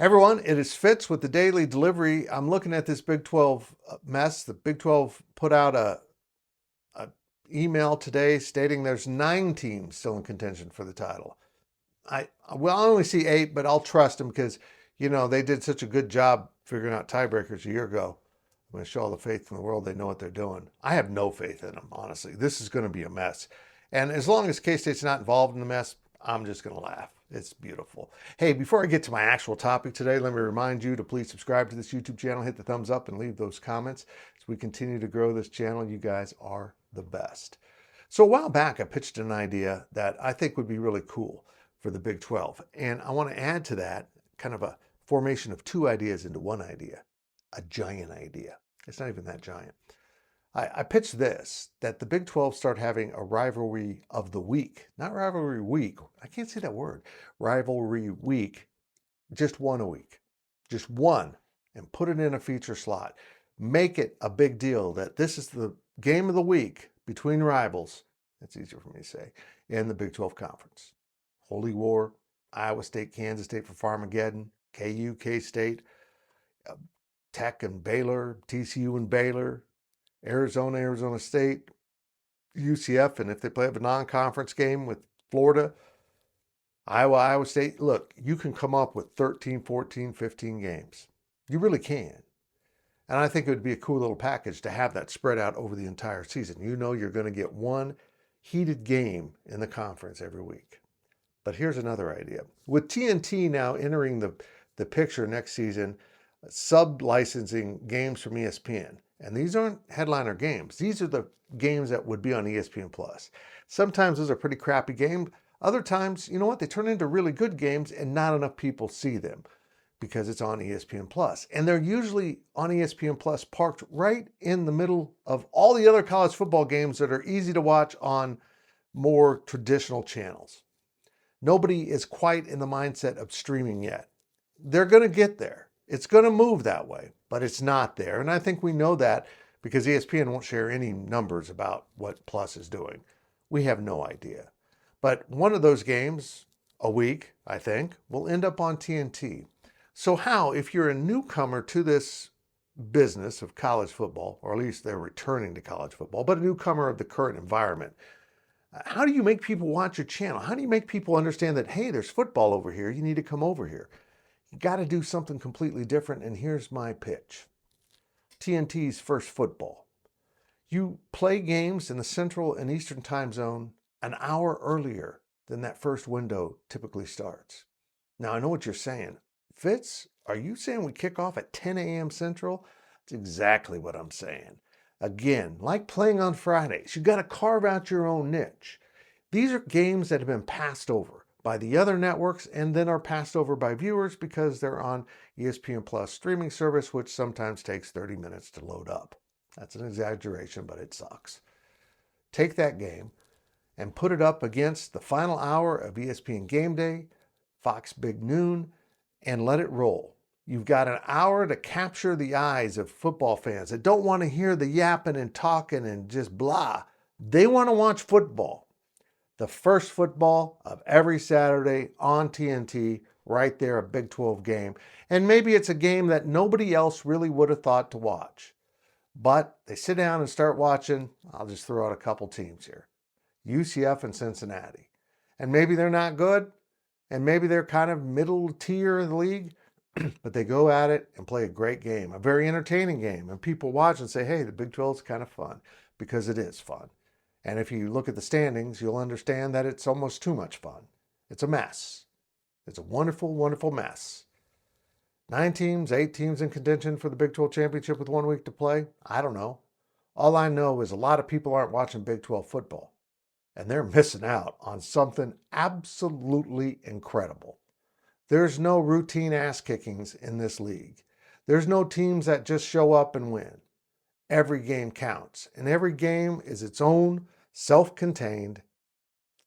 Hey everyone, it is Fitz with the Daily Delivery. I'm looking at this Big 12 mess. The Big 12 put out a email today stating there's 9 teams still in contention for the title. I only see 8, but I'll trust them because they did such a good job figuring out tiebreakers a year ago. I'm going to show all the faith in the world they know what they're doing. I have no faith in them, honestly. This is going to be a mess. And as long as K-State's not involved in the mess, I'm just going to laugh. It's beautiful. Hey, before I get to my actual topic today, let me remind you to please subscribe to this YouTube channel, hit the thumbs up, and leave those comments. As we continue to grow this channel, you guys are the best. So a while back, I pitched an idea that I think would be really cool for the Big 12. And I want to add to that kind of a formation of 2 ideas into one idea, a giant idea. It's not even that giant. I pitched this, that the Big 12 start having a rivalry of the week, not rivalry week. I can't say that word. Rivalry week, just one a week, just one, and put it in a feature slot. Make it a big deal that this is the game of the week between rivals. That's easier for me to say, in the Big 12 Conference. Holy War, Iowa State, Kansas State for Farmageddon, KU, K-State, Tech and Baylor, TCU and Baylor, Arizona, Arizona State, UCF, and if they play a non-conference game with Florida, Iowa, Iowa State, look, you can come up with 13, 14, 15 games. You really can. And I think it would be a cool little package to have that spread out over the entire season. You know you're going to get one heated game in the conference every week. But here's another idea. With TNT now entering the picture next season, sub-licensing games from ESPN. And these aren't headliner games. These are the games that would be on ESPN+. Sometimes those are pretty crappy games. Other times, you know what? They turn into really good games and not enough people see them because it's on ESPN+. And they're usually on ESPN+, parked right in the middle of all the other college football games that are easy to watch on more traditional channels. Nobody is quite in the mindset of streaming yet. They're going to get there. It's going to move that way, but it's not there. And I think we know that because ESPN won't share any numbers about what Plus is doing. We have no idea. But one of those games a week, I think, will end up on TNT. So how, if you're a newcomer to this business of college football, or at least they're returning to college football, but a newcomer of the current environment, how do you make people watch your channel? How do you make people understand that, hey, there's football over here, you need to come over here? You got to do something completely different, and here's my pitch. TNT's First Football. You play games in the Central and Eastern time zone an hour earlier than that first window typically starts. Now, I know what you're saying. Fitz, are you saying we kick off at 10 a.m. Central? That's exactly what I'm saying. Again, like playing on Fridays, you got to carve out your own niche. These are games that have been passed over by the other networks and then are passed over by viewers because they're on ESPN Plus streaming service, which sometimes takes 30 minutes to load up. That's an exaggeration, but it sucks. Take that game and put it up against the final hour of ESPN Game Day, Fox Big Noon, and let it roll. You've got an hour to capture the eyes of football fans that don't want to hear the yapping and talking and just blah. They want to watch football. The first football of every Saturday on TNT, right there, a Big 12 game. And maybe it's a game that nobody else really would have thought to watch. But they sit down and start watching. I'll just throw out a couple teams here. UCF and Cincinnati. And maybe they're not good, and maybe they're kind of middle tier of the league, but they go at it and play a great game, a very entertaining game. And people watch and say, hey, the Big 12 is kind of fun, because it is fun. And if you look at the standings, you'll understand that it's almost too much fun. It's a mess. It's a wonderful, wonderful mess. 9 teams, 8 teams in contention for the Big 12 championship with 1 week to play. I don't know. All I know is a lot of people aren't watching Big 12 football. And they're missing out on something absolutely incredible. There's no routine ass kickings in this league. There's no teams that just show up and win. Every game counts, and every game is its own self-contained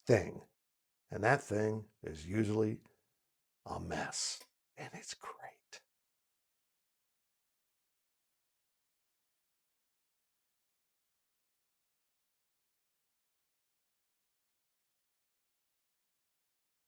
thing. And that thing is usually a mess. And it's crazy.